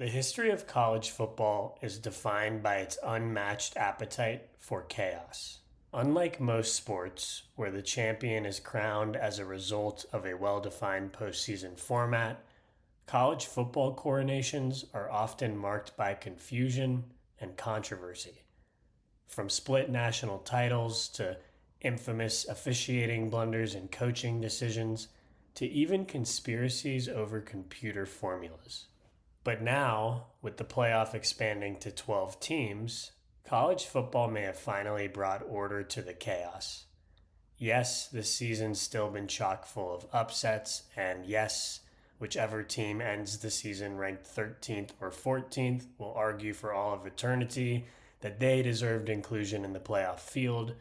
The history of college football is defined by its unmatched appetite for chaos. Unlike most sports, where the champion is crowned as a result of a well defined postseason format, college football coronations are often marked by confusion and controversy. From split national titles to infamous officiating blunders and coaching decisions to even conspiracies over computer formulas. But now, with the playoff expanding to 12 teams, college football may have finally brought order to the chaos. Yes, this season's still been chock full of upsets, and yes, whichever team ends the season ranked 13th or 14th will argue for all of eternity that they deserved inclusion in the playoff field.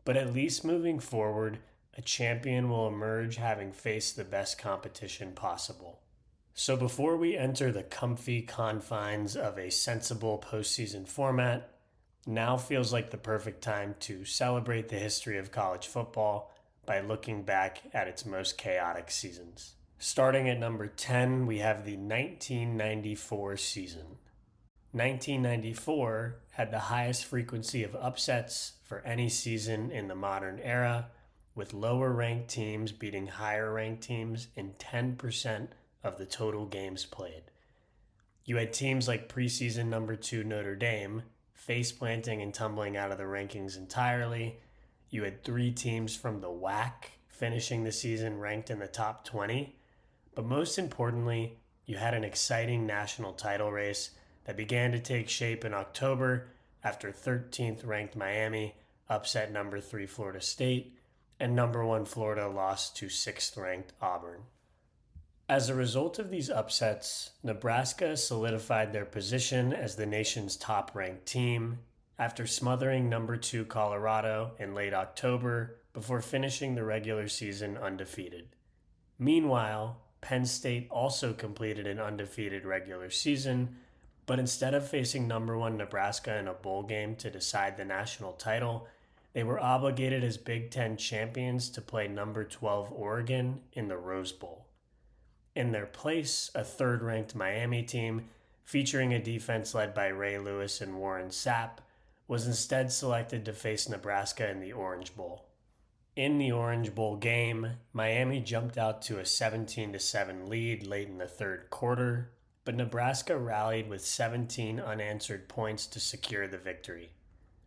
But at least moving forward, a champion will emerge having faced the best competition possible. So before we enter the comfy confines of a sensible postseason format, now feels like the perfect time to celebrate the history of college football by looking back at its most chaotic seasons. Starting at number 10, we have the 1994 season. 1994 had the highest frequency of upsets for any season in the modern era, with lower ranked teams beating higher ranked teams in 10% of the total games played. You had teams like preseason number 2 Notre Dame face planting and tumbling out of the rankings entirely. You had 3 teams from the WAC finishing the season ranked in the top 20. But most importantly, you had an exciting national title race that began to take shape in October after 13th ranked Miami upset number 3 Florida State and number 1 Florida lost to 6th ranked Auburn. As a result of these upsets, Nebraska solidified their position as the nation's top-ranked team after smothering number 2 Colorado in late October before finishing the regular season undefeated. Meanwhile, Penn State also completed an undefeated regular season, but instead of facing number 1 Nebraska in a bowl game to decide the national title, they were obligated as Big Ten champions to play number 12 Oregon in the Rose Bowl. In their place, a third-ranked Miami team, featuring a defense led by Ray Lewis and Warren Sapp, was instead selected to face Nebraska in the Orange Bowl. In the Orange Bowl game, Miami jumped out to a 17-7 lead late in the third quarter, but Nebraska rallied with 17 unanswered points to secure the victory.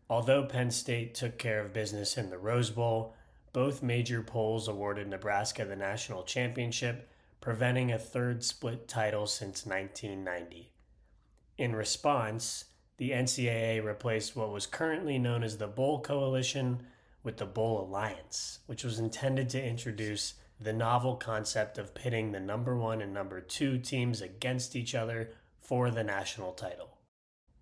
Although Penn State took care of business in the Rose Bowl, both major polls awarded Nebraska the national championship, preventing a third split title since 1990. In response, the NCAA replaced what was currently known as the Bowl Coalition with the Bowl Alliance, which was intended to introduce the novel concept of pitting the number 1 and number 2 teams against each other for the national title.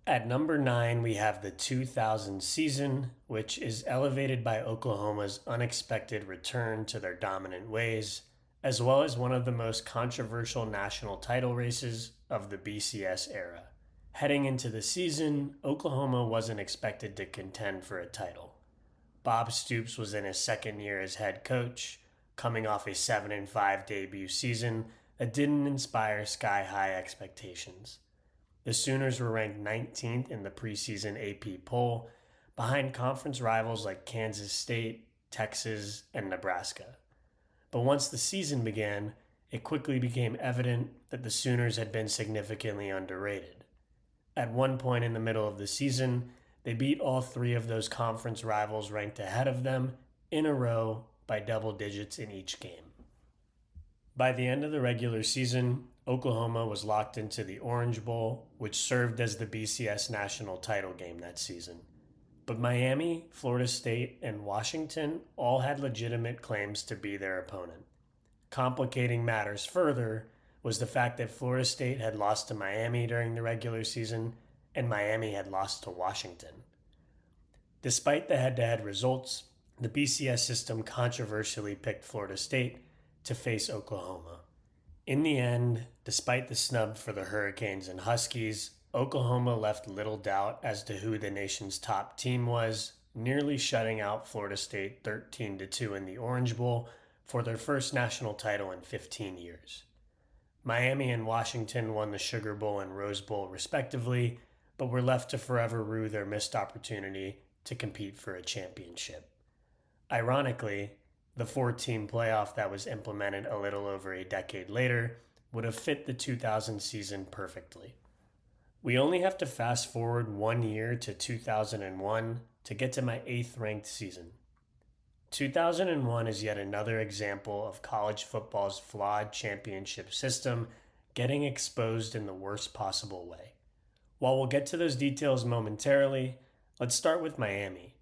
At number 9, we have the 2000 season, which is elevated by Oklahoma's unexpected return to their dominant ways, as well as one of the most controversial national title races of the BCS era. Heading into the season, Oklahoma wasn't expected to contend for a title. Bob Stoops was in his second year as head coach, coming off a 7-5 debut season that didn't inspire sky-high expectations. The Sooners were ranked 19th in the preseason AP poll, behind conference rivals like Kansas State, Texas, and Nebraska. But once the season began, it quickly became evident that the Sooners had been significantly underrated. At one point in the middle of the season, they beat all 3 of those conference rivals ranked ahead of them in a row by double digits in each game. By the end of the regular season, Oklahoma was locked into the Orange Bowl, which served as the BCS national title game that season. But Miami, Florida State, and Washington all had legitimate claims to be their opponent. Complicating matters further was the fact that Florida State had lost to Miami during the regular season, and Miami had lost to Washington. Despite the head-to-head results, the BCS system controversially picked Florida State to face Oklahoma. In the end, despite the snub for the Hurricanes and Huskies, Oklahoma left little doubt as to who the nation's top team was, nearly shutting out Florida State 13-2 in the Orange Bowl for their first national title in 15 years. Miami and Washington won the Sugar Bowl and Rose Bowl respectively, but were left to forever rue their missed opportunity to compete for a championship. Ironically, the four-team playoff that was implemented a little over a decade later would have fit the 2000 season perfectly. We only have to fast forward 1 year to 2001 to get to my 8th ranked season. 2001 is yet another example of college football's flawed championship system getting exposed in the worst possible way. While we'll get to those details momentarily, let's start with Miami.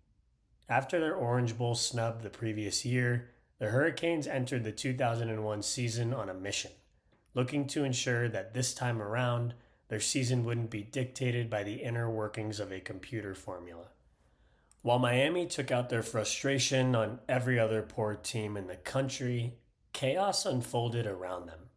After their Orange Bowl snub the previous year, the Hurricanes entered the 2001 season on a mission, looking to ensure that this time around, their season wouldn't be dictated by the inner workings of a computer formula. While Miami took out their frustration on every other poor team in the country, chaos unfolded around them.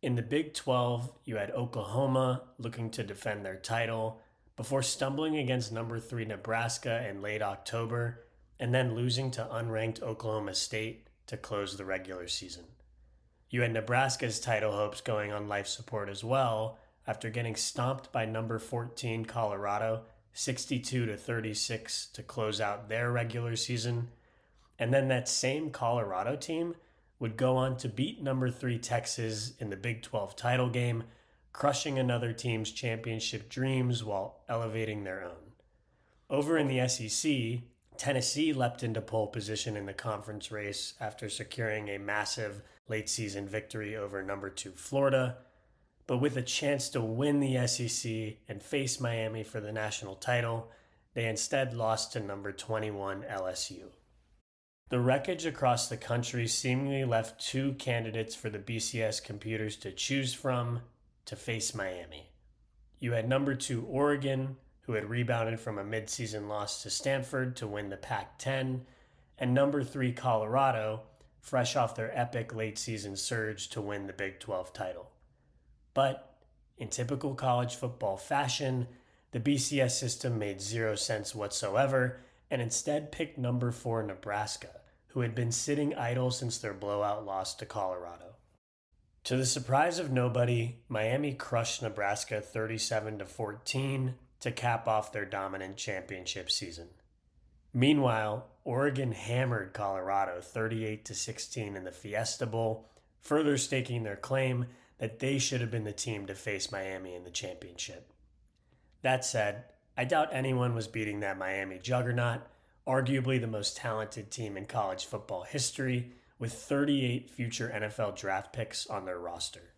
In the Big 12, you had Oklahoma looking to defend their title before stumbling against number 3 Nebraska in late October and then losing to unranked Oklahoma State to close the regular season. You had Nebraska's title hopes going on life support as well after getting stomped by number 14 Colorado 62-36 to close out their regular season. And then that same Colorado team would go on to beat number 3 Texas in the Big 12 title game, crushing another team's championship dreams while elevating their own. Over in the SEC, Tennessee leapt into pole position in the conference race after securing a massive late-season victory over number 2 Florida, but with a chance to win the SEC and face Miami for the national title, they instead lost to number 21 LSU. The wreckage across the country seemingly left 2 candidates for the BCS computers to choose from to face Miami. You had number 2 Oregon, who had rebounded from a midseason loss to Stanford to win the Pac-10, and number 3 Colorado, fresh off their epic late-season surge to win the Big 12 title. But, in typical college football fashion, the BCS system made zero sense whatsoever and instead picked number 4 Nebraska, who had been sitting idle since their blowout loss to Colorado. To the surprise of nobody, Miami crushed Nebraska 37-14 to cap off their dominant championship season. Meanwhile, Oregon hammered Colorado 38-16 in the Fiesta Bowl, further staking their claim that they should have been the team to face Miami in the championship. That said, I doubt anyone was beating that Miami juggernaut, arguably the most talented team in college football history, with 38 future NFL draft picks on their roster.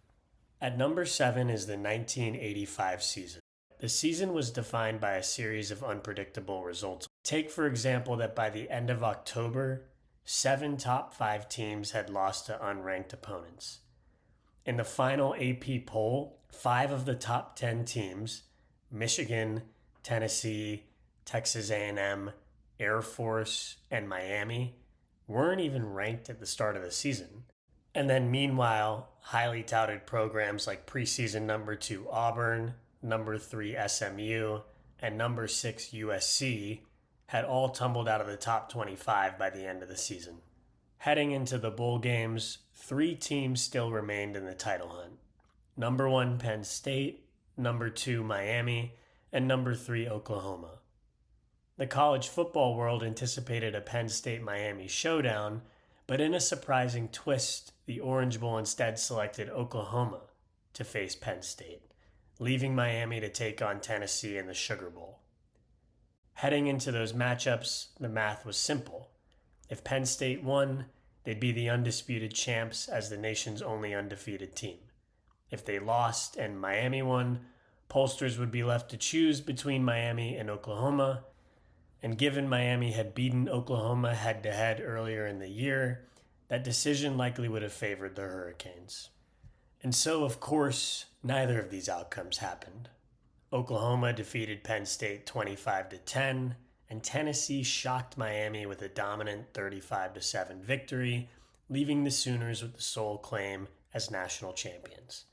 At number 7 is the 1985 season. The season was defined by a series of unpredictable results. Take, for example, that by the end of October, 7 top 5 teams had lost to unranked opponents. In the final AP poll, 5 of the top 10 teams, Michigan, Tennessee, Texas A&M, Air Force, and Miami, weren't even ranked at the start of the season. And then meanwhile, highly touted programs like preseason number 2 Auburn, number 3 SMU, and number 6 USC had all tumbled out of the top 25 by the end of the season. Heading into the bowl games, 3 teams still remained in the title hunt. Number 1 Penn State, number 2 Miami, and number 3 Oklahoma. The college football world anticipated a Penn State-Miami showdown, but in a surprising twist, the Orange Bowl instead selected Oklahoma to face Penn State, leaving Miami to take on Tennessee in the Sugar Bowl. Heading into those matchups, the math was simple. If Penn State won, they'd be the undisputed champs as the nation's only undefeated team. If they lost and Miami won, pollsters would be left to choose between Miami and Oklahoma. And given Miami had beaten Oklahoma head-to-head earlier in the year, that decision likely would have favored the Hurricanes. And so, of course, neither of these outcomes happened. Oklahoma defeated Penn State 25-10, and Tennessee shocked Miami with a dominant 35-7 victory, leaving the Sooners with the sole claim as national champions.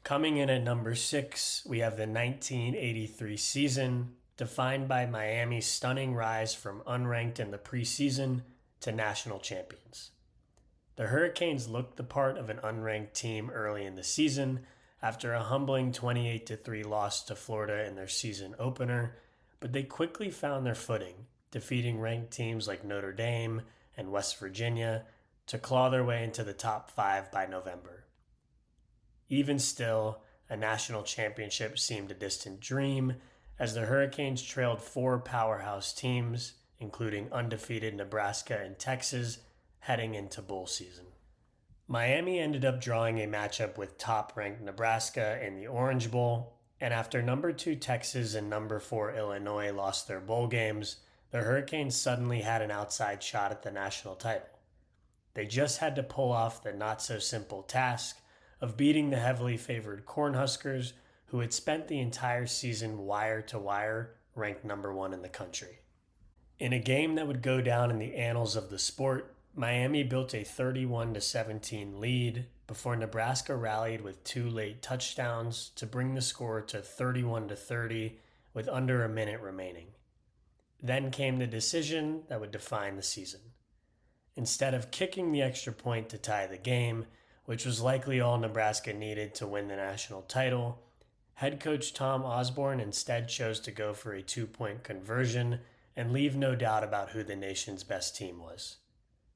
Coming in at number 6, we have the 1983 season, defined by Miami's stunning rise from unranked in the preseason to national champions. The Hurricanes looked the part of an unranked team early in the season after a humbling 28-3 loss to Florida in their season opener, but they quickly found their footing, defeating ranked teams like Notre Dame and West Virginia to claw their way into the top 5 by November. Even still, a national championship seemed a distant dream as the Hurricanes trailed 4 powerhouse teams, including undefeated Nebraska and Texas, heading into bowl season. Miami ended up drawing a matchup with top-ranked Nebraska in the Orange Bowl, and after number 2 Texas and number 4 Illinois lost their bowl games, the Hurricanes suddenly had an outside shot at the national title. They just had to pull off the not-so-simple task of beating the heavily favored Cornhuskers, who had spent the entire season wire-to-wire ranked number 1 in the country. In a game that would go down in the annals of the sport, Miami built a 31-17 lead before Nebraska rallied with 2 late touchdowns to bring the score to 31-30 with under a minute remaining. Then came the decision that would define the season. Instead of kicking the extra point to tie the game, which was likely all Nebraska needed to win the national title, head coach Tom Osborne instead chose to go for a 2-point conversion and leave no doubt about who the nation's best team was.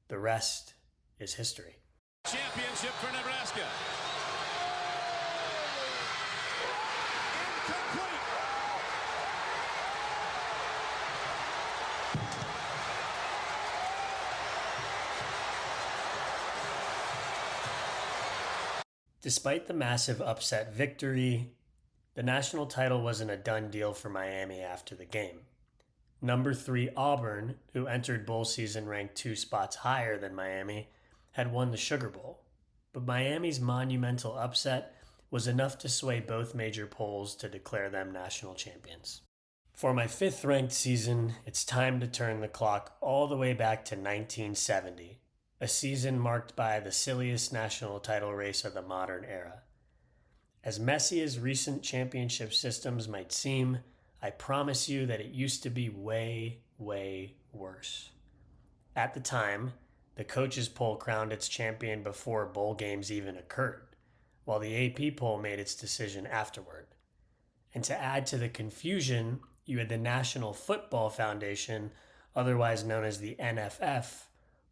The rest is history. Championship for Nebraska. Incomplete. Despite the massive upset victory, the national title wasn't a done deal for Miami after the game. Number 3 Auburn, who entered bowl season ranked 2 spots higher than Miami, had won the Sugar Bowl, but Miami's monumental upset was enough to sway both major polls to declare them national champions. For my 5th ranked season, it's time to turn the clock all the way back to 1970, a season marked by the silliest national title race of the modern era. As messy as recent championship systems might seem, I promise you that it used to be way, way worse. At the time, the coaches poll crowned its champion before bowl games even occurred, while the AP poll made its decision afterward. And to add to the confusion, you had the National Football Foundation, otherwise known as the NFF,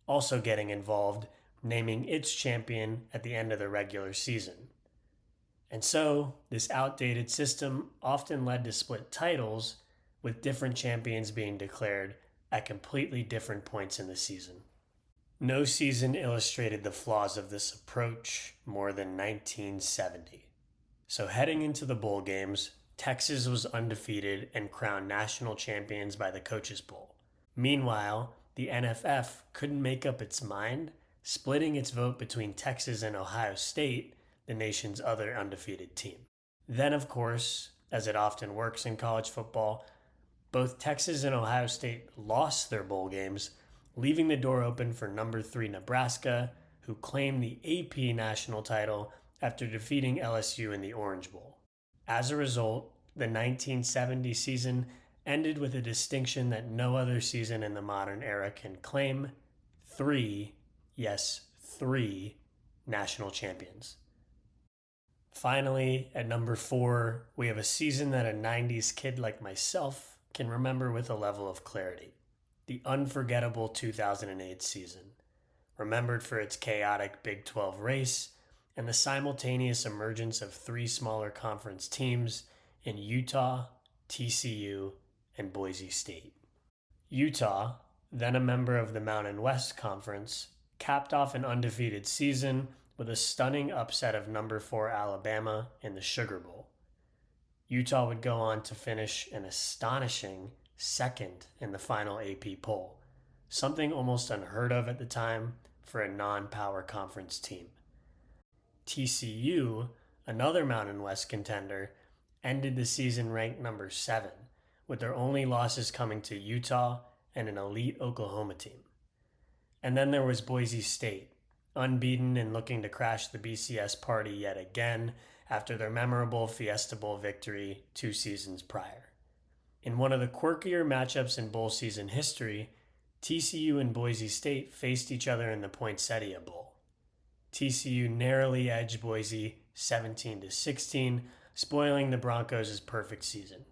also getting involved, naming its champion at the end of the regular season. And so, this outdated system often led to split titles, with different champions being declared at completely different points in the season. No season illustrated the flaws of this approach more than 1970. So heading into the bowl games, Texas was undefeated and crowned national champions by the Coaches Bowl. Meanwhile, the NFF couldn't make up its mind, splitting its vote between Texas and Ohio State, the nation's other undefeated team. Then, of course, as it often works in college football, both Texas and Ohio State lost their bowl games, leaving the door open for number 3 Nebraska, who claimed the AP national title after defeating LSU in the Orange Bowl. As a result, the 1970 season ended with a distinction that no other season in the modern era can claim: 3, yes, 3 national champions. Finally, at number 4, we have a season that a 90s kid like myself can remember with a level of clarity. The unforgettable 2008 season, remembered for its chaotic Big 12 race and the simultaneous emergence of 3 smaller conference teams in Utah, TCU, and Boise State. Utah, then a member of the Mountain West Conference, capped off an undefeated season with a stunning upset of number 4 Alabama in the Sugar Bowl. Utah would go on to finish an astonishing 2nd in the final AP poll, something almost unheard of at the time for a non-power conference team. TCU, another Mountain West contender, ended the season ranked number 7, with their only losses coming to Utah and an elite Oklahoma team. And then there was Boise State, unbeaten and looking to crash the BCS party yet again after their memorable Fiesta Bowl victory 2 seasons prior. In one of the quirkier matchups in bowl season history, TCU and Boise State faced each other in the Poinsettia Bowl, TCU narrowly edged Boise 17-16, spoiling the Broncos' perfect season.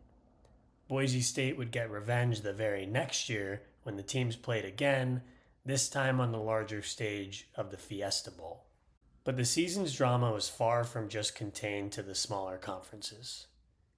Boise State would get revenge the very next year when the teams played again, this time on the larger stage of the Fiesta Bowl. But the season's drama was far from just contained to the smaller conferences.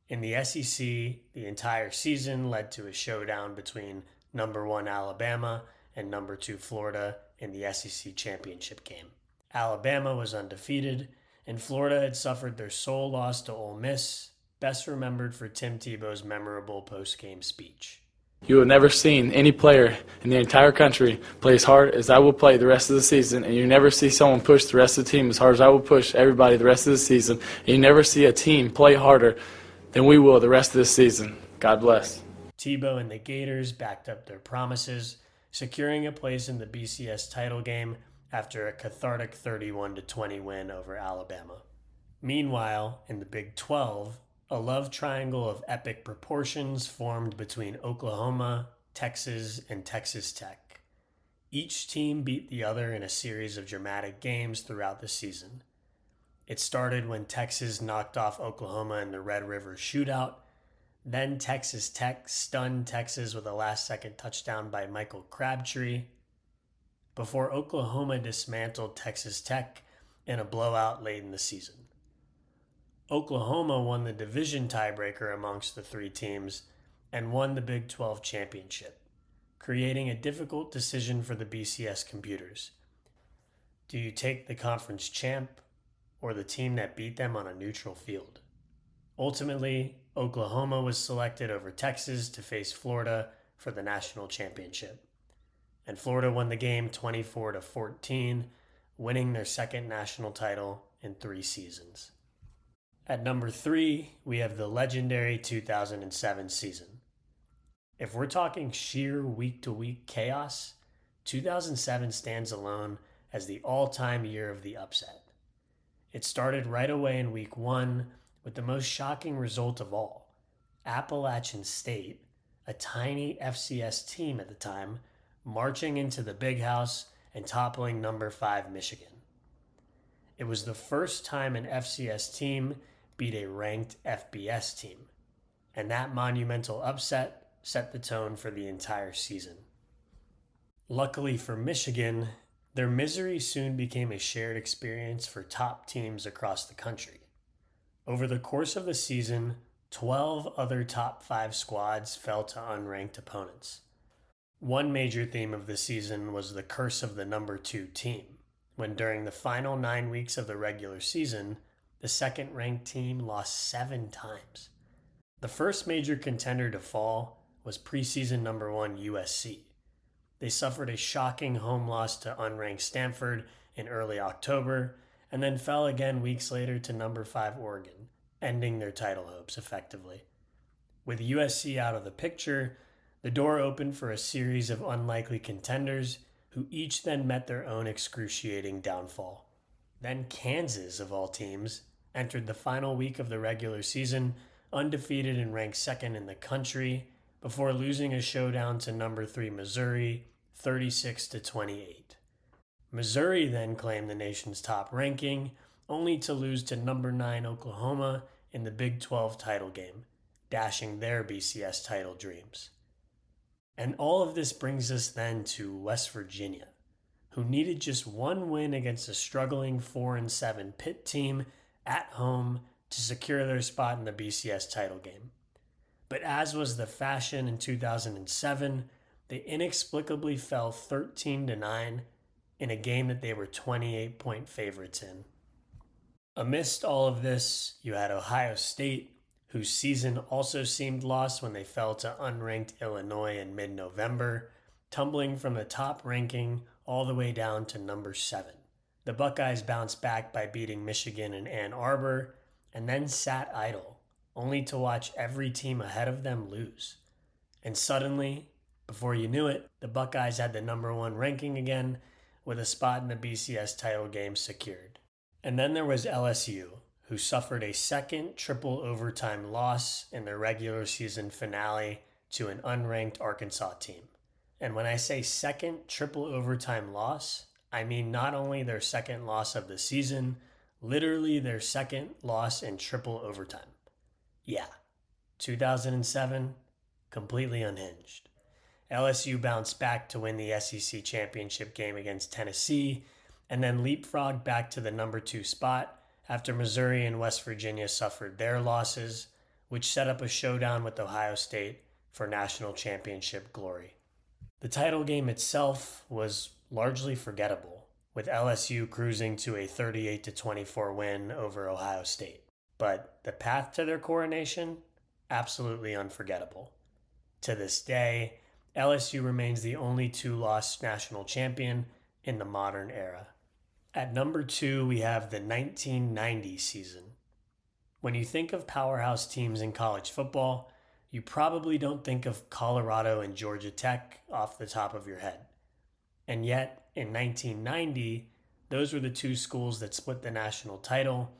In the SEC, the entire season led to a showdown between number 1 Alabama and number 2 Florida in the SEC championship game. Alabama was undefeated, and Florida had suffered their sole loss to Ole Miss, best remembered for Tim Tebow's memorable post-game speech. You have never seen any player in the entire country play as hard as I will play the rest of the season, and you never see someone push the rest of the team as hard as I will push everybody the rest of the season, and you never see a team play harder than we will the rest of this season. God bless. Tebow and the Gators backed up their promises, securing a place in the BCS title game after a cathartic 31-20 win over Alabama. Meanwhile, in the Big 12, a love triangle of epic proportions formed between Oklahoma, Texas, and Texas Tech. Each team beat the other in a series of dramatic games throughout the season. It started when Texas knocked off Oklahoma in the Red River Shootout. Then Texas Tech stunned Texas with a last-second touchdown by Michael Crabtree, before Oklahoma dismantled Texas Tech in a blowout late in the season. Oklahoma won the division tiebreaker amongst the three teams and won the Big 12 championship, creating a difficult decision for the BCS computers. Do you take the conference champ or the team that beat them on a neutral field? Ultimately, Oklahoma was selected over Texas to face Florida for the national championship, and Florida won the game 24-14, winning their second national title in 3 seasons. At number 3, we have the legendary 2007 season. If we're talking sheer week-to-week chaos, 2007 stands alone as the all-time year of the upset. It started right away in week 1 with the most shocking result of all: Appalachian State, a tiny FCS team at the time, marching into the Big House and toppling number 5 Michigan. It was the first time an FCS team beat a ranked FBS team, and that monumental upset set the tone for the entire season. Luckily for Michigan, their misery soon became a shared experience for top teams across the country. Over the course of the season, 12 other top 5 squads fell to unranked opponents. One major theme of the season was the curse of the number 2 team, when during the final 9 weeks of the regular season, the second-ranked team lost 7 times. The first major contender to fall was preseason number 1 USC. They suffered a shocking home loss to unranked Stanford in early October, and then fell again weeks later to number 5 Oregon, ending their title hopes effectively. With USC out of the picture, the door opened for a series of unlikely contenders who each then met their own excruciating downfall. Then Kansas, of all teams, entered the final week of the regular season undefeated and ranked 2nd in the country before losing a showdown to number 3 Missouri 36-28. Missouri then claimed the nation's top ranking, only to lose to number 9 Oklahoma in the Big 12 title game, dashing their BCS title dreams. And all of this brings us then to West Virginia, who needed just one win against a struggling 4-7 Pitt team at home to secure their spot in the BCS title game. But as was the fashion in 2007, they inexplicably fell 13-9 in a game that they were 28-point favorites in. Amidst all of this, you had Ohio State, whose season also seemed lost when they fell to unranked Illinois in mid-November, tumbling from the top ranking all the way down to number 7. The Buckeyes bounced back by beating Michigan in Ann Arbor, and then sat idle, only to watch every team ahead of them lose. And suddenly, before you knew it, the Buckeyes had the number 1 ranking again, with a spot in the BCS title game secured. And then there was LSU, who suffered a second triple overtime loss in their regular season finale to an unranked Arkansas team. And when I say second triple overtime loss, I mean, not only their second loss of the season, literally their second loss in triple overtime. Yeah, 2007, completely unhinged. LSU bounced back to win the SEC championship game against Tennessee and then leapfrogged back to the number 2 spot after Missouri and West Virginia suffered their losses, which set up a showdown with Ohio State for national championship glory. The title game itself was largely forgettable, with LSU cruising to a 38-24 win over Ohio State. But the path to their coronation, absolutely unforgettable. To this day, LSU remains the only 2-loss national champion in the modern era. At number 2, we have the 1990 season. When you think of powerhouse teams in college football, you probably don't think of Colorado and Georgia Tech off the top of your head. And yet, in 1990, those were the 2 schools that split the national title,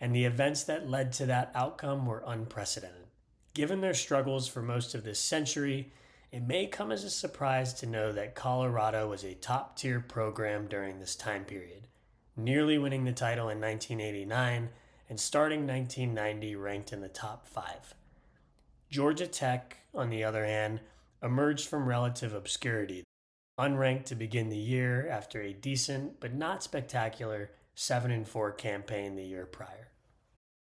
and the events that led to that outcome were unprecedented. Given their struggles for most of this century, it may come as a surprise to know that Colorado was a top-tier program during this time period, nearly winning the title in 1989 and starting 1990 ranked in the top 5. Georgia Tech, on the other hand, emerged from relative obscurity, unranked to begin the year after a decent but not spectacular 7-4 campaign the year prior.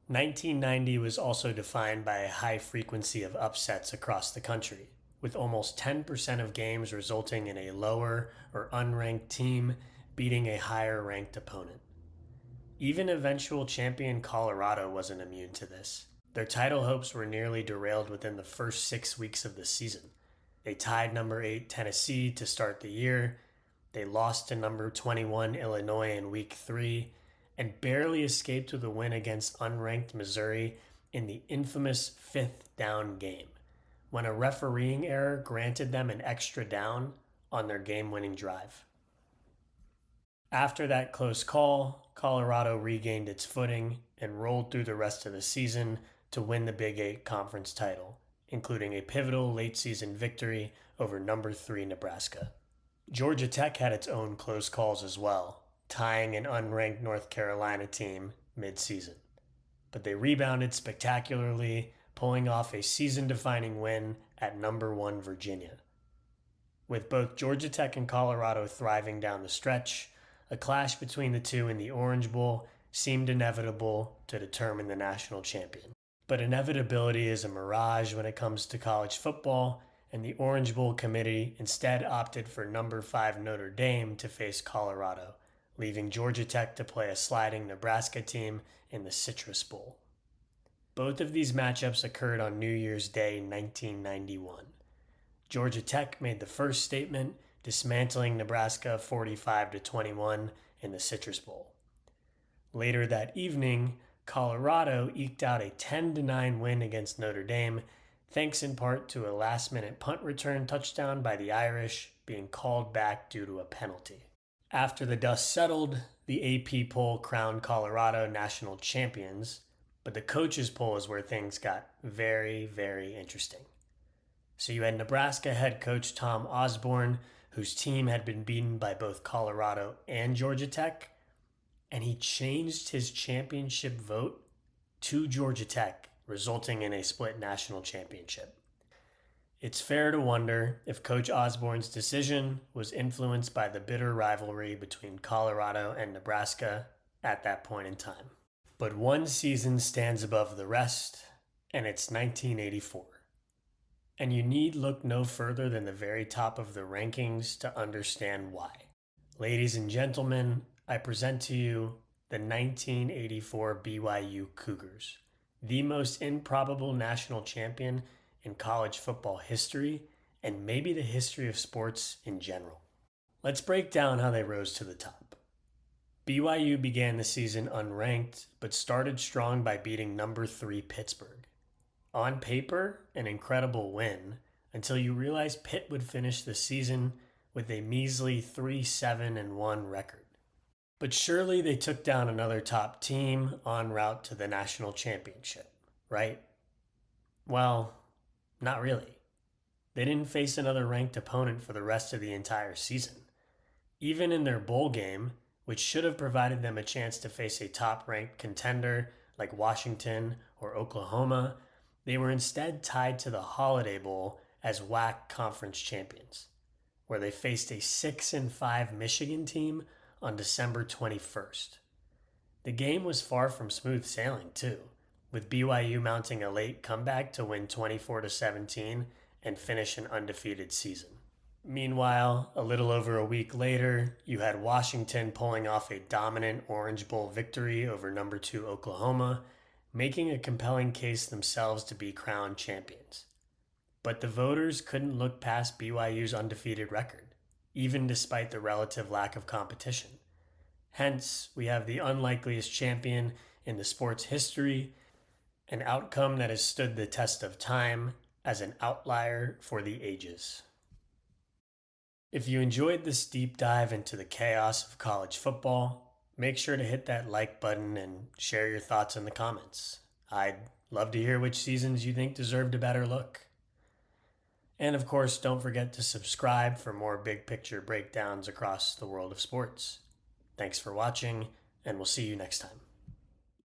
1990 was also defined by a high frequency of upsets across the country, with almost 10% of games resulting in a lower or unranked team beating a higher ranked opponent. Even eventual champion Colorado wasn't immune to this. Their title hopes were nearly derailed within the first 6 weeks of the season. They tied number 8 Tennessee to start the year. They lost to number 21 Illinois in week 3 and barely escaped with a win against unranked Missouri in the infamous 5th down game, when a refereeing error granted them an extra down on their game-winning drive. After that close call, Colorado regained its footing and rolled through the rest of the season to win the Big 8 conference title, including a pivotal late-season victory over number 3 Nebraska. Georgia Tech had its own close calls as well, tying an unranked North Carolina team mid-season. But they rebounded spectacularly, pulling off a season-defining win at number 1 Virginia. With both Georgia Tech and Colorado thriving down the stretch, a clash between the two in the Orange Bowl seemed inevitable to determine the national champion. But inevitability is a mirage when it comes to college football, and the Orange Bowl committee instead opted for number 5 Notre Dame to face Colorado, leaving Georgia Tech to play a sliding Nebraska team in the Citrus Bowl. Both of these matchups occurred on New Year's Day 1991. Georgia Tech made the first statement, dismantling Nebraska 45-21 in the Citrus Bowl. Later that evening, Colorado eked out a 10-9 win against Notre Dame, thanks in part to a last-minute punt return touchdown by the Irish being called back due to a penalty. After the dust settled, the AP poll crowned Colorado national champions, but the coaches poll is where things got very, very interesting. So you had Nebraska head coach Tom Osborne, whose team had been beaten by both Colorado and Georgia Tech, and he changed his championship vote to Georgia Tech, resulting in a split national championship. It's fair to wonder if Coach Osborne's decision was influenced by the bitter rivalry between Colorado and Nebraska at that point in time. But one season stands above the rest, and it's 1984. And you need look no further than the very top of the rankings to understand why. Ladies and gentlemen, I present to you the 1984 BYU Cougars, the most improbable national champion in college football history and maybe the history of sports in general. Let's break down how they rose to the top. BYU began the season unranked, but started strong by beating number 3 Pittsburgh. On paper, an incredible win, until you realize Pitt would finish the season with a measly 3-7-1 record. But surely they took down another top team en route to the national championship, right? Well, not really. They didn't face another ranked opponent for the rest of the entire season. Even in their bowl game, which should have provided them a chance to face a top-ranked contender like Washington or Oklahoma, they were instead tied to the Holiday Bowl as WAC conference champions, where they faced a 6-5 Michigan team on December 21st. The game was far from smooth sailing too, with BYU mounting a late comeback to win 24-17 and finish an undefeated season. Meanwhile, a little over a week later, you had Washington pulling off a dominant Orange Bowl victory over number 2 Oklahoma, making a compelling case themselves to be crowned champions. But the voters couldn't look past BYU's undefeated record, even despite the relative lack of competition. Hence, we have the unlikeliest champion in the sport's history, an outcome that has stood the test of time as an outlier for the ages. If you enjoyed this deep dive into the chaos of college football, make sure to hit that like button and share your thoughts in the comments. I'd love to hear which seasons you think deserved a better look. And of course, don't forget to subscribe for more big picture breakdowns across the world of sports. Thanks for watching, and we'll see you next time.